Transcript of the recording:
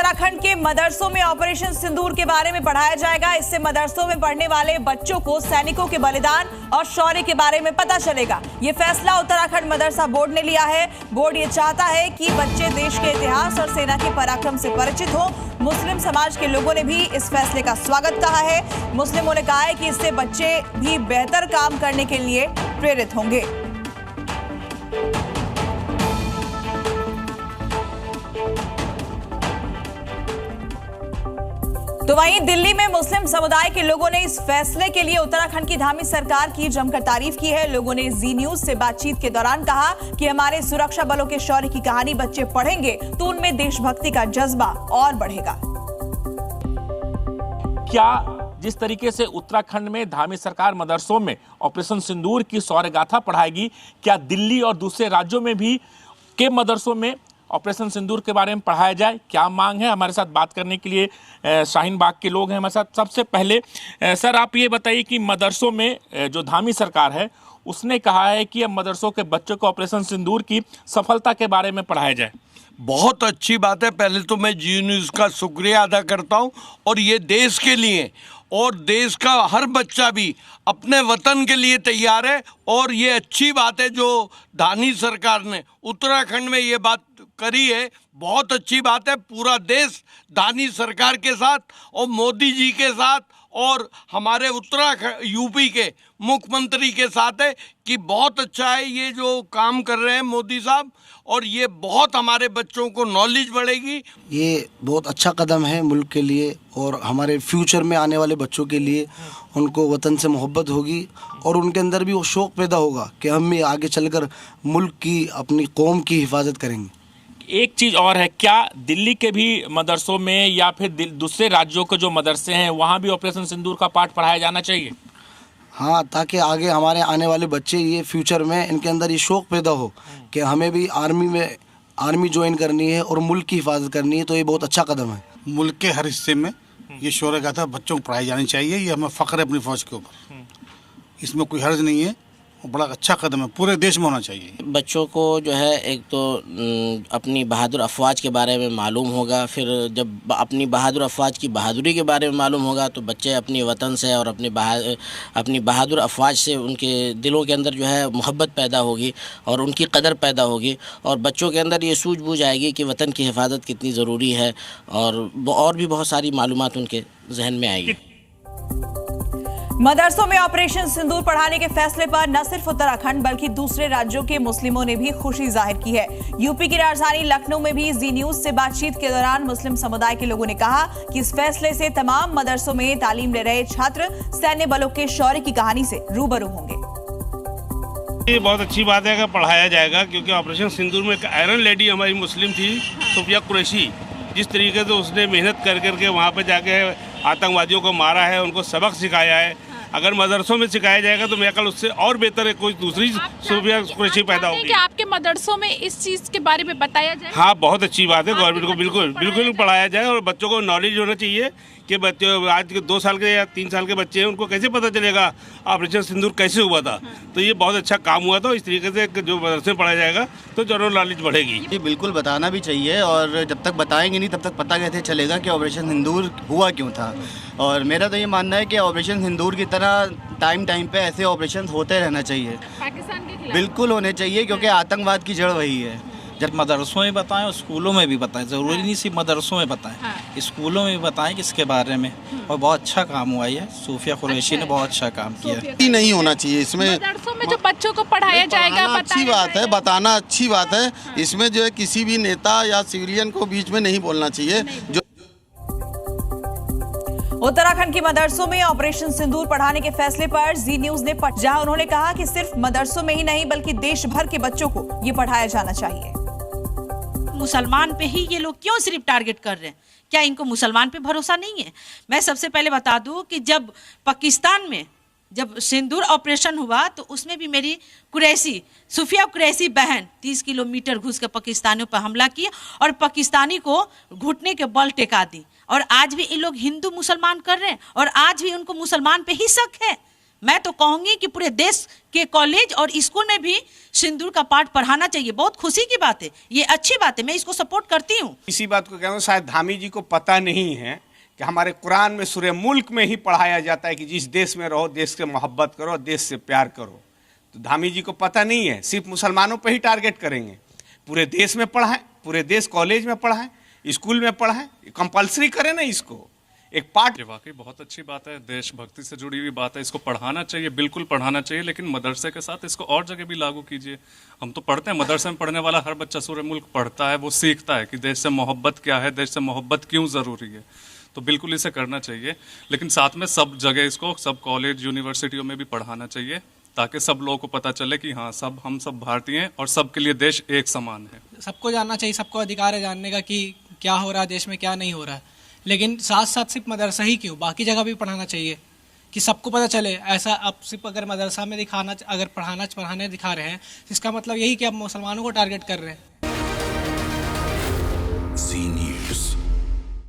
उत्तराखंड के मदरसों में ऑपरेशन सिंदूर के बारे में पढ़ाया जाएगा। इससे मदरसों में पढ़ने वाले बच्चों को सैनिकों के बलिदान और शौर्य के बारे में पता चलेगा। ये फैसला उत्तराखंड मदरसा बोर्ड ने लिया है। बोर्ड ये चाहता है कि बच्चे देश के इतिहास और सेना के पराक्रम से परिचित हो। मुस्लिम समाज के लोगों ने भी इस फैसले का स्वागत कहा है। मुस्लिमों ने कहा है कि इससे बच्चे भी बेहतर काम करने के लिए प्रेरित होंगे। तो वहीं दिल्ली में मुस्लिम समुदाय के लोगों ने इस फैसले के लिए उत्तराखंड की धामी सरकार की जमकर तारीफ की है। लोगों ने जी न्यूज से बातचीत के दौरान कहा कि हमारे सुरक्षा बलों के शौर्य की कहानी बच्चे पढ़ेंगे तो उनमें देशभक्ति का जज्बा और बढ़ेगा। क्या जिस तरीके से उत्तराखंड में धामी सरकार मदरसों में ऑपरेशन सिंदूर की शौर्य गाथा पढ़ाएगी, क्या दिल्ली और दूसरे राज्यों में भी के मदरसों में ऑपरेशन सिंदूर के बारे में पढ़ाया जाए? क्या मांग है? हमारे साथ बात करने के लिए शाहीन बाग के लोग हैं हमारे साथ। सबसे पहले सर आप ये बताइए कि मदरसों में जो धामी सरकार है उसने कहा है कि अब मदरसों के बच्चों को ऑपरेशन सिंदूर की सफलता के बारे में पढ़ाया जाए। बहुत अच्छी बात है। पहले तो मैं जी न्यूज़ का शुक्रिया अदा करता हूं और ये देश के लिए और देश का हर बच्चा भी अपने वतन के लिए तैयार है। और ये अच्छी बात है जो धामी सरकार ने उत्तराखंड में ये बात करी है, बहुत अच्छी बात है। पूरा देश धामी सरकार के साथ और मोदी जी के साथ और हमारे उत्तराखंड यूपी के मुख्यमंत्री के साथ है कि बहुत अच्छा है ये जो काम कर रहे हैं मोदी साहब, और ये बहुत हमारे बच्चों को नॉलेज बढ़ेगी। ये बहुत अच्छा कदम है मुल्क के लिए और हमारे फ्यूचर में आने वाले बच्चों के लिए। उनको वतन से मोहब्बत होगी और उनके अंदर भी वो शौक़ पैदा होगा कि हम भी आगे चलकर मुल्क की, अपनी कौम की हिफाजत करेंगे। एक चीज़ और है, क्या दिल्ली के भी मदरसों में या फिर दूसरे राज्यों के जो मदरसे हैं वहाँ भी ऑपरेशन सिंदूर का पाठ पढ़ाया जाना चाहिए? हाँ, ताकि आगे हमारे आने वाले बच्चे ये फ्यूचर में इनके अंदर ये शौक़ पैदा हो कि हमें भी आर्मी ज्वाइन करनी है और मुल्क की हिफाजत करनी है। तो ये बहुत अच्छा कदम है। मुल्क के हर हिस्से में ये शौर्य गाथा बच्चों को पढ़ाई जानी चाहिए। ये हमें फ़ख्र है अपनी फ़ौज के ऊपर, इसमें कोई हर्ज नहीं है। बड़ा अच्छा कदम है, पूरे देश में होना चाहिए। बच्चों को जो है एक तो अपनी बहादुर अफवाज के बारे में मालूम होगा, फिर जब अपनी बहादुर अफवाज की बहादुरी के बारे में मालूम होगा तो बच्चे अपनी वतन से और अपनी बहादुर अफवाज से उनके दिलों के अंदर जो है मोहब्बत पैदा होगी और उनकी कदर पैदा होगी और बच्चों के अंदर ये सूझबूझ आएगी कि वतन की हिफाजत कितनी ज़रूरी है और भी बहुत सारी मालूमात उनके जहन में आएगी। मदरसों में ऑपरेशन सिंदूर पढ़ाने के फैसले पर न सिर्फ उत्तराखंड बल्कि दूसरे राज्यों के मुस्लिमों ने भी खुशी जाहिर की है। यूपी की राजधानी लखनऊ में भी जी न्यूज से बातचीत के दौरान मुस्लिम समुदाय के लोगों ने कहा कि इस फैसले से तमाम मदरसों में तालीम ले रहे छात्र सैन्य बलों के शौर्य की कहानी से रूबरू होंगे। ये बहुत अच्छी बात है कि पढ़ाया जाएगा, क्योंकि ऑपरेशन सिंदूर में एक आयरन लेडी हमारी मुस्लिम थी सूफिया कुरैशी, जिस तरीके से उसने मेहनत कर करके वहाँ पे जाके आतंकवादियों को मारा है, उनको सबक सिखाया है। अगर मदरसों में सिखाया जाएगा तो मेरे ख्याल उससे और बेहतर है कोई दूसरी सूफिया कुरैशी पैदा होगी। क्या आपके मदरसों में इस चीज के बारे में बताया जाए? हाँ, बहुत अच्छी बात है। गवर्नमेंट को बिल्कुल पढ़ाया जाए और बच्चों को नॉलेज होना चाहिए कि बच्चे आज के 2 साल के या 3 साल के बच्चे हैं उनको कैसे पता चलेगा ऑपरेशन सिंदूर कैसे हुआ था। तो ये बहुत अच्छा काम हुआ था। इस तरीके से जो मदरसे में पढ़ाया जाएगा तो जनरल नॉलेज बढ़ेगी। जी बिल्कुल बताना भी चाहिए, और जब तक बताएंगे नहीं तब तक पता कैसे चलेगा कि ऑपरेशन सिंदूर हुआ क्यों था। और मेरा तो ये मानना है कि ऑपरेशन सिंदूर की तरह टाइम पे ऐसे ऑपरेशन होते रहना चाहिए, पाकिस्तान के खिलाफ बिल्कुल होने चाहिए, क्योंकि आतंकवाद की जड़ वही है। जब मदरसों में बताएं और स्कूलों में भी बताएं, ज़रूरी नहीं सिर्फ मदरसों में बताएं, स्कूलों में भी बताएं कि इसके बारे में। और बहुत अच्छा काम हुआ है, सूफिया कुरैशी ने बहुत अच्छा काम किया। नहीं होना चाहिए इसमें। मदरसों में जो बच्चों को पढ़ाया जाएगा अच्छी बात है, बताना अच्छी बात है। इसमें जो है किसी भी नेता या सिविलियन को बीच में नहीं बोलना चाहिए। जो उत्तराखंड की मदरसों में ऑपरेशन सिंदूर पढ़ाने के फैसले पर जी न्यूज ने जहां उन्होंने कहा कि सिर्फ मदरसों में ही नहीं बल्कि देश भर के बच्चों को ये पढ़ाया जाना चाहिए। मुसलमान पे ही ये लोग क्यों सिर्फ टारगेट कर रहे हैं? क्या इनको मुसलमान पे भरोसा नहीं है? मैं सबसे पहले बता दूं कि जब पाकिस्तान में जब सिंदूर ऑपरेशन हुआ तो उसमें भी मेरी कुरैशी सूफिया कुरैशी बहन 30 किलोमीटर घुस कर पाकिस्तानियों पर हमला किया और पाकिस्तानी को घुटने के बल टेका दी। और आज भी ये लोग हिंदू मुसलमान कर रहे हैं और आज भी उनको मुसलमान पे ही शक है। मैं तो कहूंगी कि पूरे देश के कॉलेज और स्कूल में भी सिंदूर का पाठ पढ़ाना चाहिए। बहुत खुशी की बात है, ये अच्छी बात है, मैं इसको सपोर्ट करती हूँ। इसी बात को कह रहा हूँ, शायद धामी जी को पता नहीं है कि हमारे कुरान में सूरह मुल्क में ही पढ़ाया जाता है कि जिस देश में रहो देश से मोहब्बत करो, देश से प्यार करो। तो धामी जी को पता नहीं है, सिर्फ मुसलमानों पे ही टारगेट करेंगे। पूरे देश में पढ़ाएं, पूरे देश कॉलेज में पढ़ाएं, स्कूल में पढ़ाएं, कंपलसरी करें ना इसको, एक पार्ट। ये वाकई बहुत अच्छी बात है, देशभक्ति से जुड़ी हुई बात है, इसको पढ़ाना चाहिए, बिल्कुल पढ़ाना चाहिए, लेकिन मदरसे के साथ इसको और जगह भी लागू कीजिए। हम तो पढ़ते हैं, मदरसे में पढ़ने वाला हर बच्चा सूरह मुल्क पढ़ता है, वो सीखता है कि देश से मोहब्बत क्या है, देश से मोहब्बत क्यों ज़रूरी है। तो बिल्कुल इसे करना चाहिए, लेकिन साथ में सब जगह इसको सब कॉलेज यूनिवर्सिटियों में भी पढ़ाना चाहिए, ताकि सब लोगों को पता चले कि हाँ हम सब भारतीय हैं और सबके लिए देश एक समान है। सबको जानना चाहिए, सबको अधिकार है जानने का कि क्या हो रहा है देश में, क्या नहीं हो रहा है। लेकिन साथ साथ सिर्फ मदरसा ही क्यों, बाकी जगह भी पढ़ाना चाहिए कि सबको पता चले। ऐसा अब सिर्फ अगर मदरसा में दिखाना, अगर पढ़ाने दिखा रहे हैं, इसका मतलब यही कि अब मुसलमानों को टारगेट कर रहे हैं।